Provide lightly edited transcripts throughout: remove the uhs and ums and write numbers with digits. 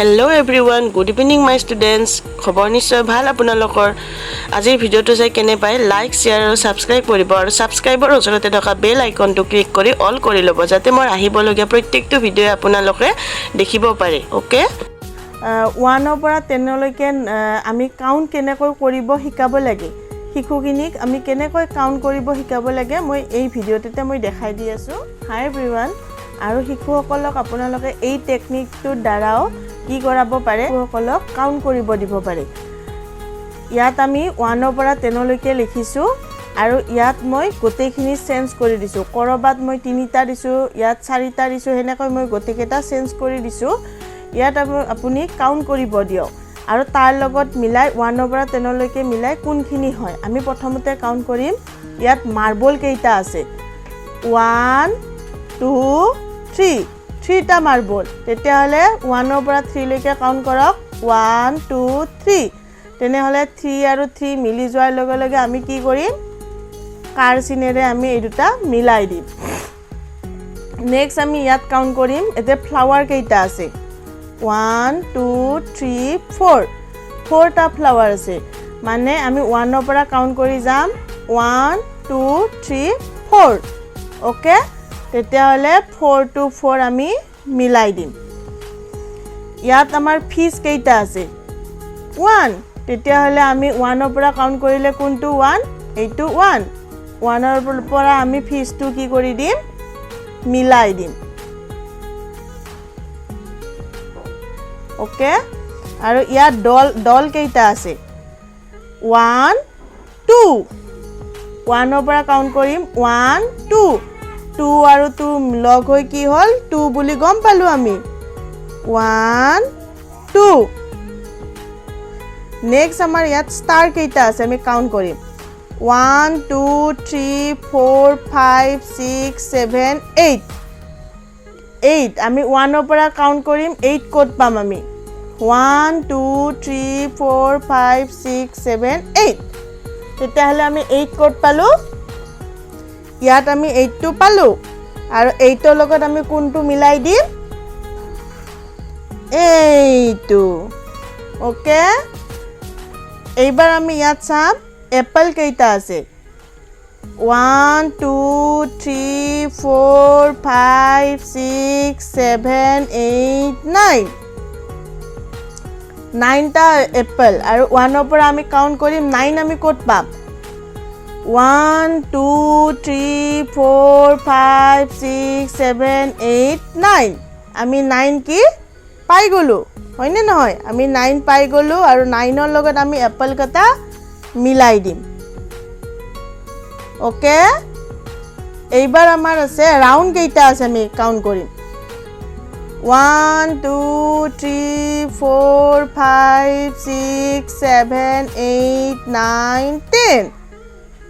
Hello everyone, good evening my students. খবৰ নিশ্চয় ভাল আপোনালোকৰ আজিৰ ভিডিওটো চাই কেনে পাই লাইক শেয়াৰ আৰু সাবস্ক্ৰাইব কৰিব আৰু সাবস্ক্ৰাইবৰ ওচৰতে থকা বেল আইকনটো ক্লিক কৰি অল কৰি ল'ব যাতে মই আহিবলগীয়া প্ৰত্যেকটো ভিডিও আপোনালোকে দেখিব পাৰে ওকে 1 ৰ পৰা 10 লৈকে আমি কাউন্ট কেনেকৈ কৰিব শিকাব লাগে শিশুখিনিক আমি কেনেকৈ কাউন্ট কৰিব শিকাব লাগে মই এই ভিডিওটোতে মই দেখাই দি আছো হাই एवरीवन আৰু শিশুসকলক আপোনালোকে এই টেকনিকটোৰ দ্বাৰাও কি কৰাব পাৰে শিশুসকলক কাউন্ট কৰিব দিব পাৰে ইয়াত আমি 1 ৰ পৰা 10 লৈকে লিখিছো আৰু ইয়াত মই গোটেইখিনি চেঞ্জ কৰি দিছো কৰবাত মই 3টা দিছো ইয়াত 4টা দিছো হেনেকৈ মই গোটেইকেটা চেঞ্জ কৰি দিছো ইয়াত আপুনি কাউন্ট কৰিব দিও আৰু তাৰ লগত মিলাই 1 ৰ পৰা 10 লৈকে মিলাই কোনখিনি হয় আমি প্ৰথমতে কাউন্ট কৰিম ইয়াত মাৰ্বল কেইটা আছে 1 2 3 টা মাৰ্বল তেতিয়া হলে 1 ৰ পৰা 3 লৈকে কাউন্ট কৰক 1 2 3 তেনে হলে 3 আৰু 3 মিলি যোৱাৰ লগে লগে আমি কি কৰিম কাৰ চিনেৰে আমি এই দুটা মিলাই দিম নেক্সট আমি ইয়াত কাউন্ট কৰিম এতে ফ্লাৱাৰ কেইটা আছে 1 2 3 4 টা ফ্লাৱাৰ আছে মানে আমি 1 ৰ পৰা কাউন্ট কৰি যাম 1 2 3 4 ওকে তেতিয়া হলে 4 to 4 আমি মিলাই দিম ইয়াত আমাৰ ফিস কেইটা আছে 1 তেতিয়া হলে আমি 1 ৰ পৰা কাউন্ট কৰিলে কোনটো 1 এইটো 1 ৰ পৰা আমি ফিসটো কি কৰি দিম মিলাই দিম ওকে আৰু ইয়াত ডল কেইটা আছে 1 2 1 ৰ পৰা কাউন্ট কৰিম 1 2 2 আৰু 2 লগ হৈ কি হল 2 বুলি গম পালো আমি 1 2 নেক্সট আমাৰ ইয়াত ষ্টাৰ কেইটা আছে আমি কাউন্ট কৰিম 1 2 3 4 5 6 7 8 আমি 1 ৰ পৰা কাউন্ট কৰিম 8 কোড পাম আমি 1 2 3 4 5 6 7 8 তেতিয়া হলে আমি 8 কোড পালো ইয়াত আমি 8 টো পালো আৰু 8 ৰ লগত আমি কোনটো মিলাই দিম এইটো ওকে এইবাৰ আমি ইয়াত চাম এপল কেইটা আছে 1 2 3 4 5 6 7 8 9 টা এপল আৰু 1 ৰ পৰা আমি কাউন্ট কৰিম 9 আমি ক'ত পাম 1 2 3 4 5 6 7 8 9 আমি 9 কি পাই গলো হয়নে নহয় আমি 9 পাই গলো আৰু 9 ৰ লগত আমি এপল কটা মিলাই দিম ওকে এইবাৰ আমাৰ আছে ৰাউন্ড কেইটা আছে আমি কাউন্ট কৰিম 1 2 3 4 5 6 7 8 9 10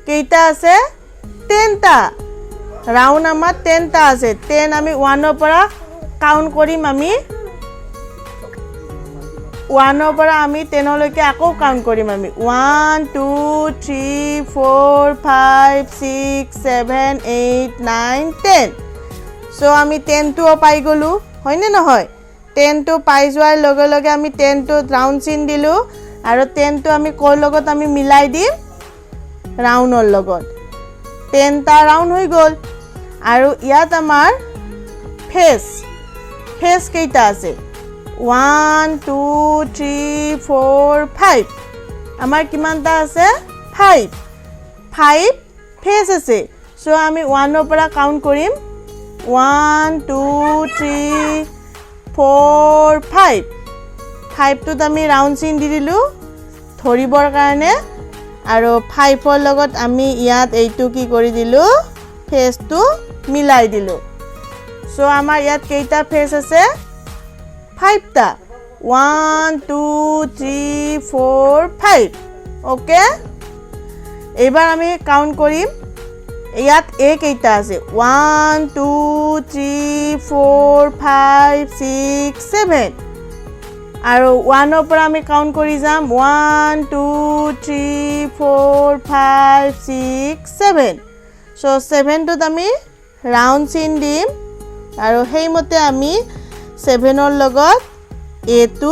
কেইটা আছে 10 টা রাউন্ড আমাৰ 10 টা আছে 10 আমি 1 ৰ পৰা কাউন্ট কৰিম আমি 1 ৰ পৰা আমি 10 লৈকে আকৌ কাউন্ট কৰিম আমি 1 2 3 4 5 6 7 8 9 10 সো আমি 10 টো পাই গলো হয়নে নহয় 10 টো পাই যোৱাৰ লগে লগে আমি 10 টো ৰাউন্ড চিন দিলো আৰু 10 টো আমি কোৰ লগত আমি মিলাই দিম ৰাউন্ডৰ লগত 10 টা ৰাউন্ড হৈ গল আৰু ইয়াত আমাৰ ফেস কেইটা আছে 1 2 3 4 5 আমাৰ কিমানটা আছে 5 ফেস আছে সো আমি 1 ৰ পৰা কাউন্ট কৰিম 1 2 3 4 5 টোত আমি ৰাউন্ড চিন দি দিলো ধৰিবৰ কাৰণে আৰু 5 ৰ লগত আমি ইয়াত এইটো কি কৰি দিলো ফেসটো মিলাই দিলো সো আমাৰ ইয়াত কেইটা ফেস আছে 5 টা 1 2 3 4 5 ওকে এবাৰ আমি কাউন্ট কৰিম ইয়াত এ কেইটা আছে 1 2 3 4 5 6 7 আৰু 1 ৰ পৰা আমি কাউন্ট কৰি যাম 1 2 3 4 5 6 7 সো 7 টোত আমি ৰাউন্ড চিন দিম আৰু হেইমতে আমি 7 ৰ লগত এইটো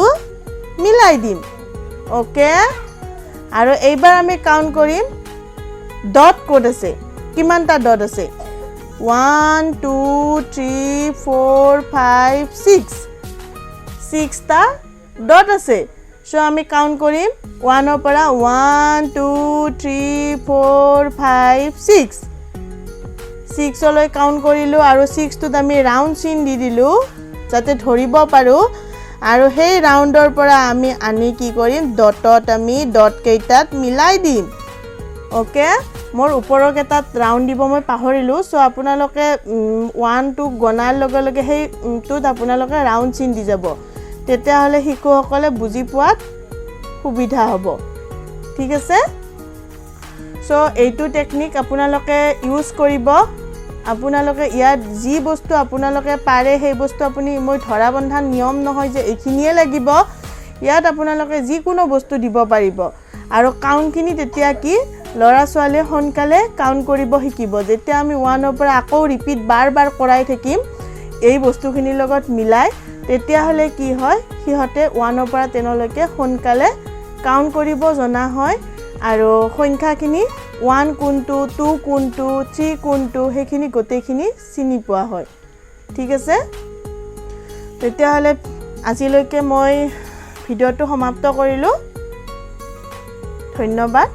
মিলাই দিম ওকে আৰু এইবাৰ আমি কাউন্ট কৰিম ডট কোড আছে কিমানটা ডট আছে 1 2 3 4 5 6 6টা ডট আছে সো আমি কাউন্ট কৰিম 1 ৰ পৰা 1 2 3 4 5 6 6 লৈ কাউন্ট কৰিলো আৰু 6 টোত আমি ৰাউন্ড চিন দি দিলো যাতে ধৰিব পাৰো আৰু সেই ৰাউন্ডৰ পৰা আমি আনি কি কৰিম ডটত আমি ডট কেইটাত মিলাই দিম ওকে মোৰ ওপৰৰ কেইটাত ৰাউন্ড দিব মই পাহৰিলো সো আপোনালোকে 1 2 গণাৰ লগে লগে সেই টোত আপোনালোকে ৰাউন্ড চিন দি যাব তেতিয়া হলে শিশুসকলে বুজি পোৱাত সুবিধা হ'ব ঠিক আছে সো এইটো টেকনিক আপোনালোকে ইউজ কৰিব আপোনালোকে ইয়াত যি বস্তু আপোনালোকে পাৰে সেই বস্তু আপুনি মই ধৰা বন্ধা নিয়ম নহয় যে এইখিনিয়ে লাগিব ইয়াত আপোনালোকে যি কোনো বস্তু দিব পাৰিব আৰু কাউন্টখিনি তেতিয়া কি লৰা ছোৱালী হনকালে কাউন্ট কৰিব শিকিব যেতিয়া আমি 1 ৰ পৰা আকৌ ৰিপিট বাৰ বাৰ কৰাই থাকিম এই বস্তুখিনিৰ লগত মিলাই তেতিয়া হলে কি হয় সিহতে 1 ৰ পৰা 10 লৈকে হনকালে কাউন্ট কৰিব জনা হয় আৰু সংখ্যাখিনি 1 কোনটো 2 কোনটো 3 কোনটো হেখিনি গটেখিনি চিনি পোৱা হয় ঠিক আছে তেতিয়া হলে আজিলৈকে মই ভিডিওটো সমাপ্ত কৰিলো ধন্যবাদ